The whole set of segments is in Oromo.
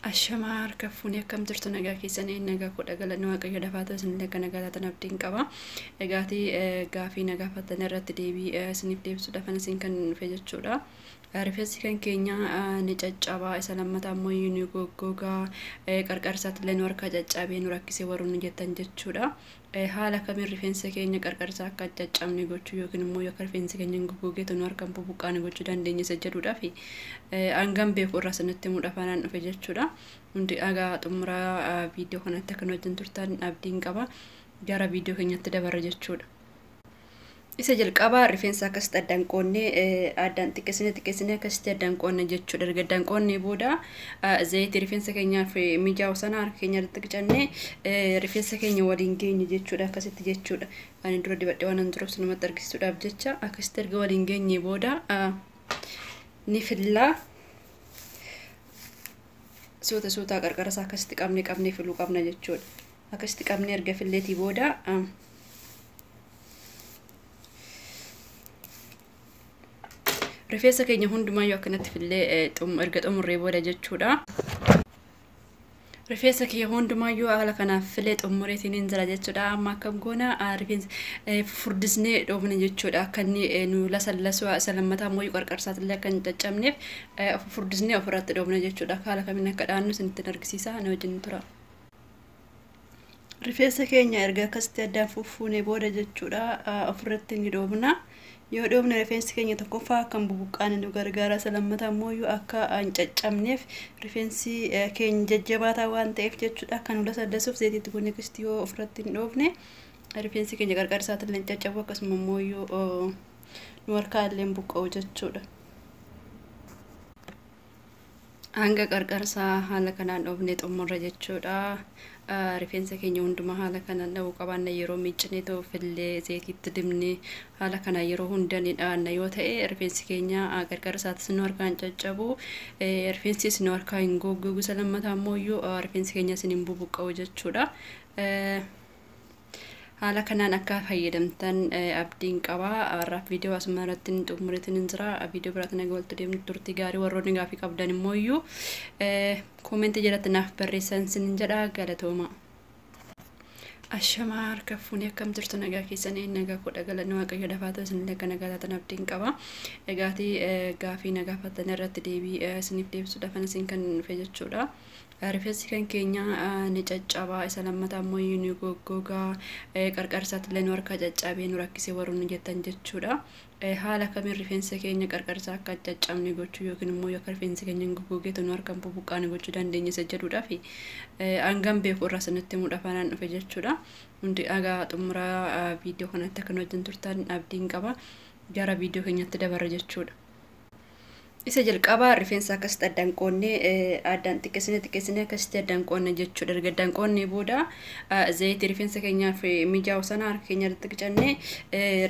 Ashamaa harka fuunee akkam jirtu nagaa keessanii nagaa kudha galanni waaqayyo dafaatu isinillee akka nagaa taatan abdiin qaba. Egaati gaafii nagaa fattan irratti deebii isiniif deebisuudhaaf isin kan dhufe jechuudha. Rifeensi kan keenya ni caccabaa isa lammataa immoo ni goggogaa qarqarsaatti illee nu harka caccabee nu rakkisee warroonni jettan jechuudha. Haala kamiin rifeensa keenya qarqarsaa akka caccabne gochuu yookiin immoo akka rifeensi keenya goggogeetu nu harkaan bubuqqaane gochuu dandeenya isa jedhuudhaaf hangam beeku irraa isinitti himuudhaaf anaan dhufe jechuudha. Hundi dhagaa xumuraa viidiyoo kanatti akka nu wajjin turtan abdiin qaba. Gara viidiyoo keenyatti dabarra jechuudha. Isa jalqabaa rifeensa akkasitti addaan qoonnee addaan xiqqeessine akkasitti addaan qoonne jechuudha. Erga addaan qoonnee booda zayitii rifeensa keenyaaf mijaa'u sana harka keenya irratti qicannee rifeensa keenya waliin geenye jechuudha akkasitti jechuudha. Ani dura dibadhee waan hin jiruuf namatti argisiisuudhaaf jecha akkasitti erga waliin geenye booda ni fillaa. Suuta qarqarasaa akkasitti qabnee filuu qabna jechuudha. Akkasitti qabnee erga filleetii booda rifeensa keenya hundumayyuu akkanatti fillee erga xumurree booda jechuudha. Rifeensa keenya hundumayyuu haala kanaaf fillee xumureetiin hin jira jechuudha. Amma akkam goona rifeensa furdisnee dhoofne jechuudha. Akka inni nu lasallasuu isa lammataa immoo qarqarsaatti illee akka hin caccabneef furdisnee ofirratti dhoofne jechuudha. Haala kamiin akka dhaannu isinitti argisiisa na wajjin tura. Rifeensa keenya erga akkasitti addaan fuffuunee booda jechuudha ofirratti ni dhoofna. Yoo dhoofne rifeensi keenya tokkoffaa kan bubuqqaane nu gargaara isa lammataa immoo akka hin caccabneef rifeensi keenya jajjabaataa waan ta'eef jechuudha. Kan lasallasuuf zayitiitti goonee akkasitti yoo ofirratti hin dhoofne rifeensi keenya qarqarsaatti illee hin caccabu akkasuma immoo nu harkaa illee hin buqqa'u jechuudha. Hanga qarqarsaa haala kanaan dhoofnee xumurra jechuudha. Rifeensa keenya hundumaa haala kanaan dha'uu qabaanna yeroo miiccinee fillee zayitiitti dibnee haala kanaan yeroo hunda ni dhaanna yoo ta'e rifeensi keenya qarqarsaattis nu harkaan caccabu rifeensis nu harkaa hin goggogu isa lammataa immoo rifeensi keenyas hin bubuqqa'u jechuudha. Haala kanaan akka fayyadamtan abdiin qaba. Har'aaf viidiyoo asuma irratti xumureetiin hin jira. Viidiyoo biraatti nagaa walitti deemnu turtii gaarii warroonni gaafii qabdan immoo koomentii jalatti naaf barreessan sin jedha galatooma. Ashamaa harka fuunee akkam jirtu nagaa keessanii nagaa kudha galanni waaqayyo dafaatu isinillee akka nagaa taatan abdiin qaba. Egaati gaafii nagaa fattan irratti deebii isiniif deebisuudhaaf isin kan dhufe jechuudha. Rifeensi kan keenya ni caccabaa isa lammataa immoo ni goggogaa qarqarsaatti illee nu harka caccabee nu rakkisee warroonni jettan jechuudha. Haala kamiin rifeensa keenya qarqarsaa akka caccabne gochuu yookiin immoo akka rifeensi keenya goggogeetu nu harkaan bubuqqaane gochuu dandeenya isa jedhuudhaaf hangam beeku irraa isinitti himuudhaaf anaan dhufe jechuudha. Hundi dhagaa xumuraa viidiyoo kanatti akka nu wajjin turtan abdiin qaba. Gara viidiyoo keenyatti dabarra jechuudha. Isa jalqabaa rifeensa akkasitti addaan qoonnee addaan xiqqeessine akkasitti addaan qoonne jechuudha. Erga addaan qoonnee booda zayitii rifeensa keenyaaf mijaa'u sana harka keenya irratti qicannee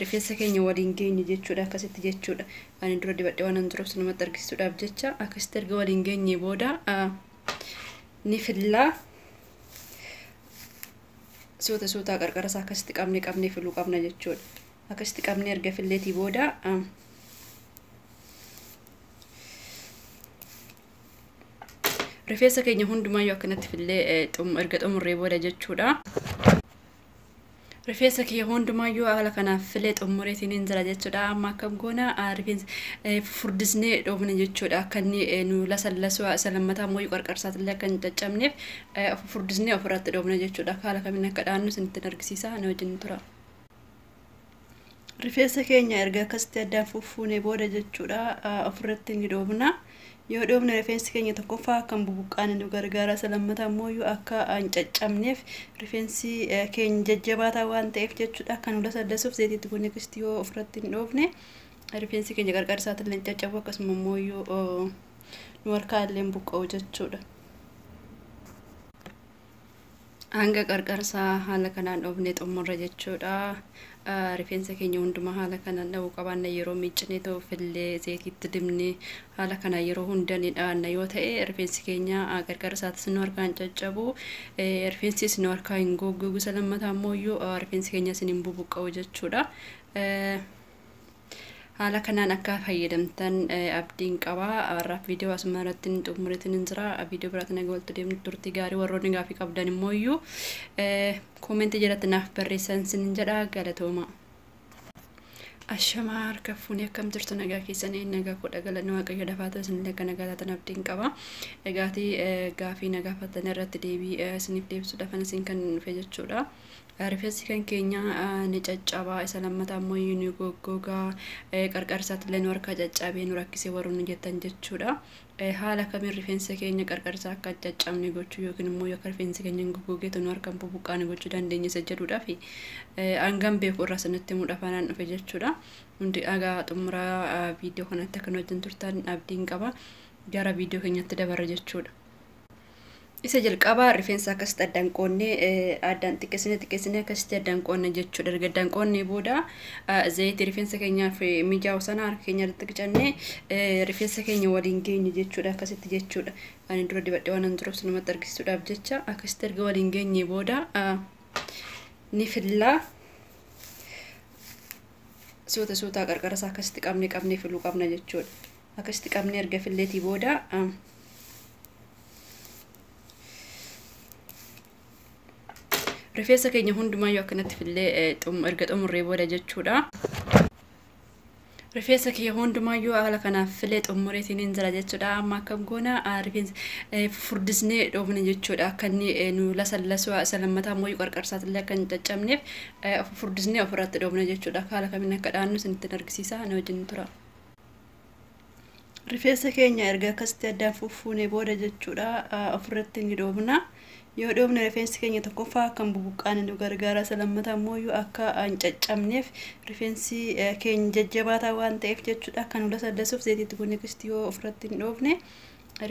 rifeensa keenya waliin geenye jechuudha akkasitti jechuudha. Ani dura dibadhee waan hin jiruuf namatti argisiisuudhaaf jecha akkasitti erga waliin geenye booda ni fillaa. Suuta qarqarasaa akkasitti qabnee filuu qabna jechuudha. Akkasitti qabnee erga filleetii booda rifeensa keenya hundumayyuu akkanatti fillee erga xumurree booda jechuudha. Rifeensa keenya hundumayyuu haala kanaaf fillee xumureetiin hin jira jechuudha. Amma akkam goona rifeensa furdisnee dhoofne jechuudha. Akka inni nu lasallasuu isa lammataa immoo qarqarsaatti illee akka hin caccabneef furdisnee ofirratti dhoofne jechuudha. Haala kamiin akka dhaannu isinitti argisiisa na wajjin tura. Rifeensa keenya erga akkasitti addaan fuffuunee booda jechuudha ofirratti ni dhoofna. Yoo dhoofne rifeensi keenya tokkoffaa kan bubuqqaane nu gargaara isa lammataa immoo akka hin caccabneef rifeensi keenya jajjabaataa waan ta'eef jechuudha. Kan lasallasuuf zayitiitti goonee akkasitti yoo ofirratti hin dhoofne rifeensi keenya qarqarsaatti illee hin caccabu akkasuma immoo nu harkaa illee hin buqqa'u jechuudha. Hanga qarqarsaa haala kanaan dhoofnee xumurra jechuudha. Rifeensa keenya hundumaa haala kanaan dha'uu qabaanna yeroo miiccinee fillee zayitiitti dibnee haala kanaan yeroo hunda ni dhaanna yoo ta'e rifeensi keenya qarqarsaattis nu harkaan caccabu rifeensis nu harkaa hin goggogu isa lammataa immoo rifeensi keenyas hin bubuqqa'u jechuudha. haala kanaan akka fayyadamtan abdiin qaba. Har'aaf viidiyoo asuma irratti xumuriitiin jira. Viidiyoo biraatti nagaa walitti deemnu turtii gaarii. Warroonni gaafii qabdan immoo iyyuu koomentii jalatti naaf barreessan sin jedha. Galatooma. Ashama harka fuunee akkam jirtu nagaa keessanii nagaa kudha galanni waaqayyo dafaa ta'u isin akka nagaa taatan abdiin qaba. Egaatii gaafii nagaa fatan irratti deebii isiniif deebisuudhaaf isin kan dhufe jechuudha. Rifeensi kan keenya ni caccabaa isa lammataa immoo ni goggogaa qarqarsaatti illee nu harka caccabee nu rakkisee warroonni jettan jechuudha. Haala kamiin rifeensa keenya qarqarsaa akka caccabne gochuu yookiin immoo akka rifeensi keenya goggogeetu nu harkaan bubuqqaane gochuu dandeenya isa jedhuudhaa fi hangam beeku irraa sanatti mudhafanaan dhufe jechuudha. Hundi dhagaa xumuraa viidiyoo kanatti akka nu wajjin turtan abdiin qaba. Gara viidiyoo keenyatti dabarra jechuudha. Isa jalqabaa rifeensa akkasitti addaan qoonnee addaan xiqqeessine akkasitti addaan qoonna jechuudha. Erga addaan qoonnee booda zayitii rifeensa keenyaaf mijaa'u sana harka keenya irratti qicannee rifeensa keenya waliin geenye jechuudha. Akkasitti jechuudha. Ani dura dibadhee waan turuuf namatti argisiisuudhaaf jecha akkasitti erga waliin geenye booda ni fillaa. Suuta qarqarasaa akkasitti qabnee filuu qabna jechuudha. Akkasitti qabnee erga filleetii booda rifeensa keenya hundumayyuu akkanatti fillee erga xumurree booda jechuudha. Rifeensa keenya hundumayyuu haala kanaaf fillee xumureetiin hin jira jechuudha. Amma akkam goona rifeensa furdisnee dhoofne jechuudha. Akka inni nu lasallasuu isa lammataa immoo qarqarsaatti illee akka hin caccabneef furdisnee ofirratti dhoofne jechuudha. Haala kamiin akka dhaannu isinitti argisiisa na wajjin tura. Rifeensa keenya erga akkasitti addaan fuffuunee booda jechuudha ofirratti ni dhoofna. Yoo dhoofne rifeensi keenya tokkoffaa kan bubuqqaane nu gargaara. Isa lammataa immoo akka hin caccabneef rifeensi keenya jajjabaataa waan ta'eef jechuudha. Kan nu lasallasuuf zayitiitti kun akkasitti yoo ofirratti hin dhoofne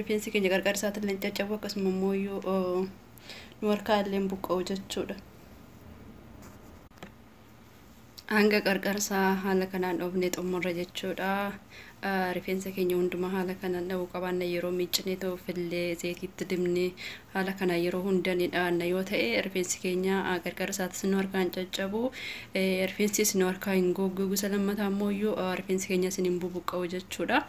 rifeensi keenya qarqarsaatti illee hin caccabu akkasuma immoo nu harkaa illee hin buqqa'u jechuudha. Hanga qarqarsaa haala kanaan dhoofnee xumurra jechuudha. Rifeensa keenya hundumaa haala kanaan dha'uu qabaanna yeroo miiccinee ta'uuf illee zayitiitti dibnee haala kanaan yeroo hunda ni dhaanna yoo ta'e rifeensi keenya qarqarsaattis nu harkaan caccabu rifeensis nu harkaa hin goggogu. Isa lammataa immoo rifeensi keenya hin bubuqqa'u jechuudha.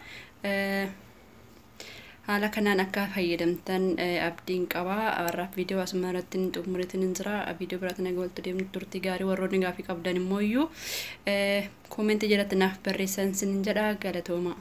Haala kanaan akka fayyadamtan abdiin qaba. Har'aaf viidiyoo asuma irratti xumuriitiin jira. Viidiyoo biraatti nagaa walitti deemnu turtii gaarii. Warroonni gaafii qabdan immoo iyyuu koomentii jalatti naaf barreessan sin jedha. Galatooma.